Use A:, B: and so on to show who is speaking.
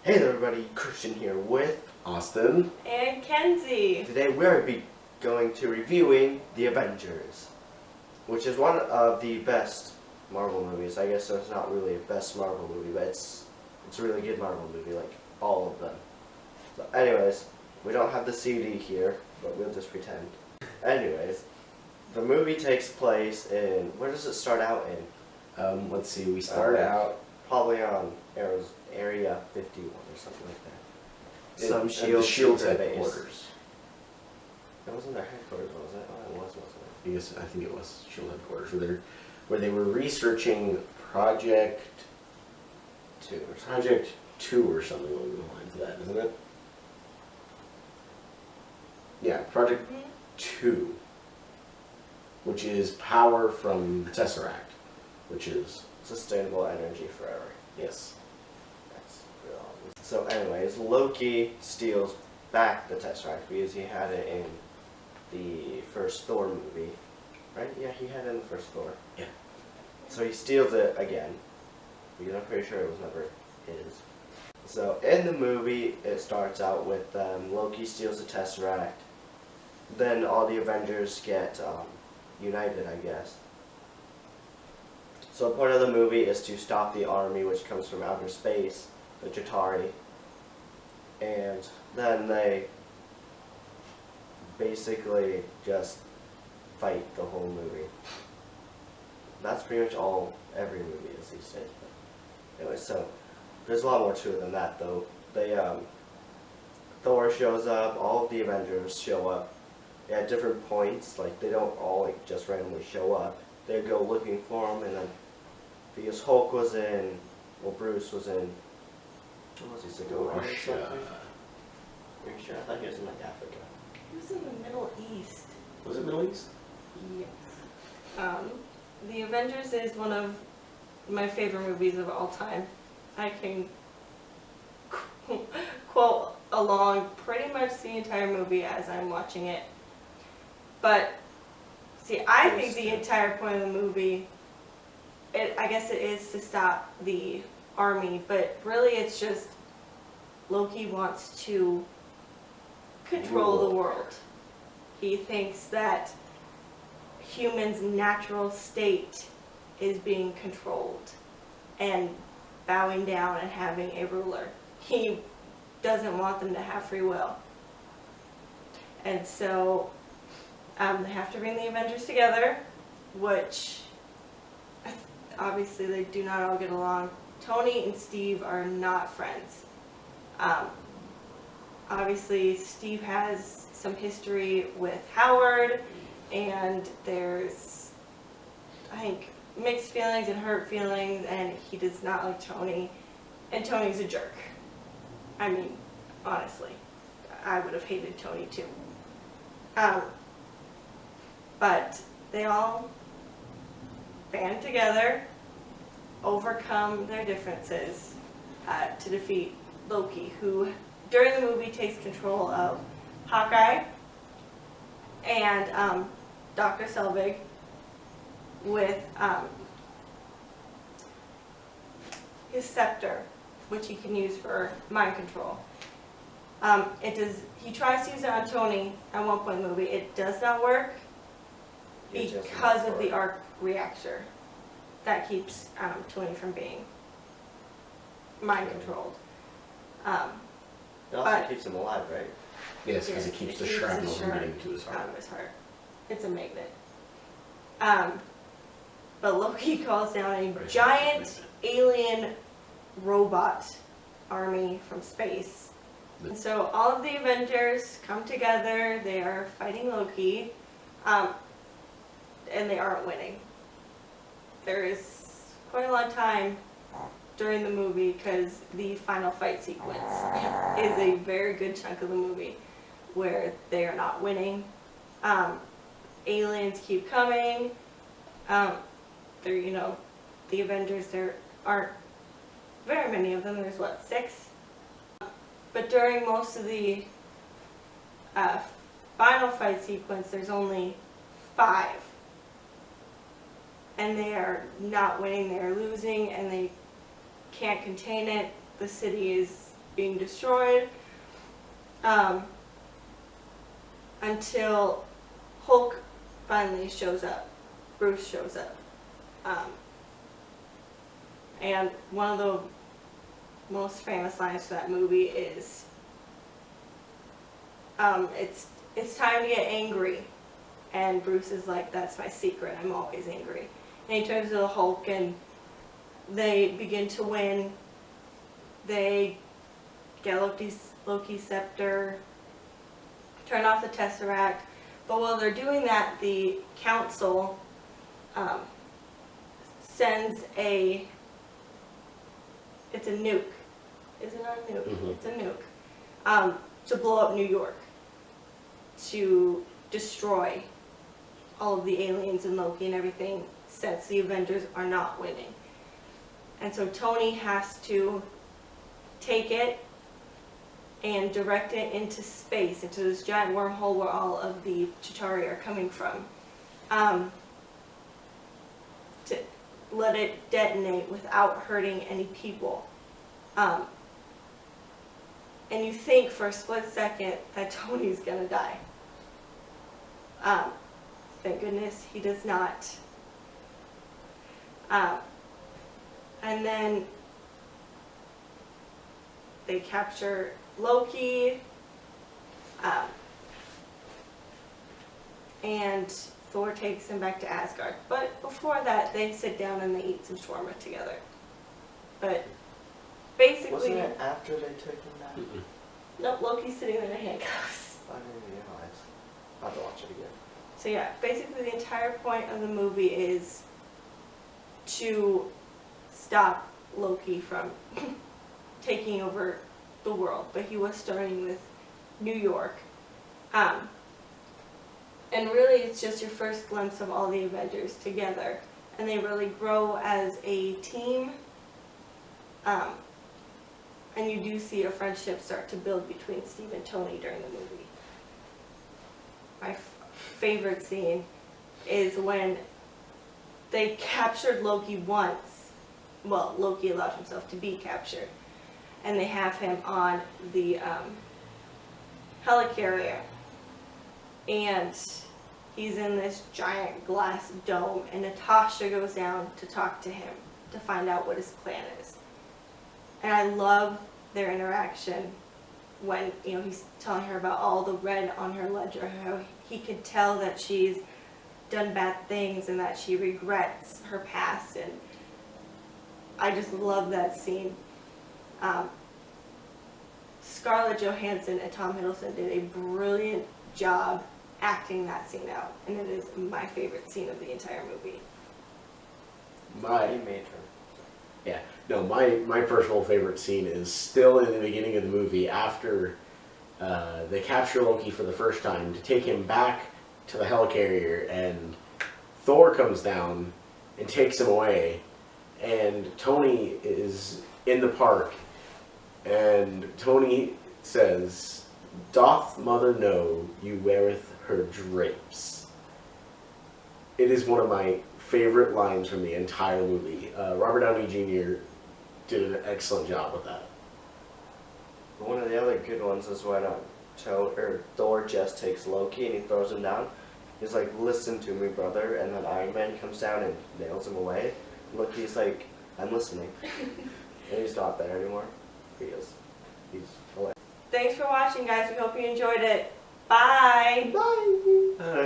A: Hey there everybody, Christian here with
B: Austin
C: and Kenzie.
A: Today we're going to reviewing The Avengers, which is one of the best Marvel movies. I guess it's not really a best Marvel movie, but it's a really good Marvel movie, like all of them. So anyways, we don't have the CD here, but we'll just pretend. Anyways, the movie takes place in, where does it start out in?
B: let's see, we start out
A: Probably on Area 51 or something like that. Some
B: at
A: SHIELD
B: the SHIELD
A: secret base.
B: headquarters.
A: It wasn't their headquarters, was it? Oh, it was, wasn't
B: I think it was SHIELD headquarters where they were researching Project
A: it? Two or something.
B: Project 2 or something along the lines of that, isn't it? Yeah, Project 2, which is power from the Tesseract, which is
A: Sustainable energy forever.
B: yes.
A: That's real obvious. So anyways, Loki steals back the Tesseract because he had it in the first Thor movie. Right? Yeah, he had it in the first Thor.
B: Yeah.
A: So he steals it again, because I'm pretty sure it was never his. So in the movie, it starts out with Loki steals the Tesseract. Then all the Avengers get united, I guess. So the point of the movie is to stop the army, which comes from outer space, the Chitauri. And then they basically just fight the whole movie. That's pretty much all every movie is these days. But anyway, so there's a lot more to it than that, though. Thor shows up, all of the Avengers show up at different points. Like, they don't all just randomly show up. They go looking for him, and then because Hulk was in, well, Bruce was in, what was he, Zagoa or
B: Russia.
A: something? Are you sure? I thought he was in, like, Africa.
C: He was in the Middle East.
B: Was it Middle East?
C: Yes. The Avengers is one of my favorite movies of all time. I can quote along pretty much the entire movie as I'm watching it. But, see, I think the entire point of the movie, I guess it is to stop the army, but really it's just Loki wants to control the world. He thinks that humans' natural state is being controlled and bowing down and having a ruler. He doesn't want them to have free will. And so they have to bring the Avengers together, which obviously they do not all get along. Tony and Steve are not friends. Obviously Steve has some history with Howard, and there's, I think, mixed feelings and hurt feelings, and he does not like Tony, and Tony's a jerk. I mean, honestly, I would have hated Tony too. But they all band together, overcome their differences to defeat Loki, who during the movie takes control of Hawkeye and Dr. Selvig with his scepter, which he can use for mind control. He tries to use it on Tony at one point in the movie. It does not work because of the arc reactor that keeps Tony from being mind controlled.
A: It also keeps him alive, right?
B: Yes, because it keeps the shrapnel from getting to his heart.
C: Out of his heart. It's a magnet. But Loki calls down a giant alien robot army from space. And so all of the Avengers come together. They are fighting Loki, and they aren't winning. There is quite a long time during the movie because the final fight sequence is a very good chunk of the movie where they are not winning. Aliens keep coming. The Avengers, there aren't very many of them. There's, 6? But during most of the final fight sequence, there's only 5. And they are not winning, they are losing, and they can't contain it. The city is being destroyed, until Hulk finally shows up. Bruce shows up. And one of the most famous lines for that movie is, it's time to get angry. And Bruce is like, that's my secret, I'm always angry. And he turns to the Hulk and they begin to win. They get Loki's scepter, turn off the Tesseract. But while they're doing that, the council sends it's a nuke. Is it not a nuke?
B: Mhm.
C: It's a nuke. To blow up New York. To destroy all of the aliens and Loki and everything, since the Avengers are not winning. And so Tony has to take it and direct it into space, into this giant wormhole where all of the Chitauri are coming from. To let it detonate without hurting any people. And you think for a split second that Tony's gonna die. Thank goodness he does not. And then they capture Loki, and Thor takes him back to Asgard. But before that, they sit down and they eat some shawarma together. But basically,
A: Wasn't it after they took him back?
C: nope, Loki's sitting there in handcuffs.
A: I didn't realize. I'll have to watch it again.
C: So yeah, basically the entire point of the movie is to stop Loki from taking over the world, but he was starting with New York. And really it's just your first glimpse of all the Avengers together, and they really grow as a team. And you do see a friendship start to build between Steve and Tony during the movie. My favorite scene is when they captured Loki once. Well, Loki allowed himself to be captured. And they have him on the helicarrier. And he's in this giant glass dome, and Natasha goes down to talk to him to find out what his plan is. And I love their interaction when, he's telling her about all the red on her ledger, how he could tell that she's done bad things and that she regrets her past, and I just love that scene. Scarlett Johansson and Tom Hiddleston did a brilliant job acting that scene out, and it is my favorite scene of the entire movie.
A: He made her.
B: Yeah, no, my personal favorite scene is still in the beginning of the movie after they capture Loki for the first time to take him back to the helicarrier, and Thor comes down and takes him away, and Tony is in the park, and Tony says, "Doth mother know you weareth her drapes?" It is one of my favorite lines from the entire movie. Robert Downey Jr. did an excellent job with that.
A: One of the other good ones is when Thor just takes Loki and he throws him down. He's like, "Listen to me, brother," and then Iron Man comes down and nails him away. Loki's like, "I'm listening," and he's not there anymore. He is. He's hilarious.
C: Thanks for watching, guys. We hope you enjoyed it. Bye!
A: Bye.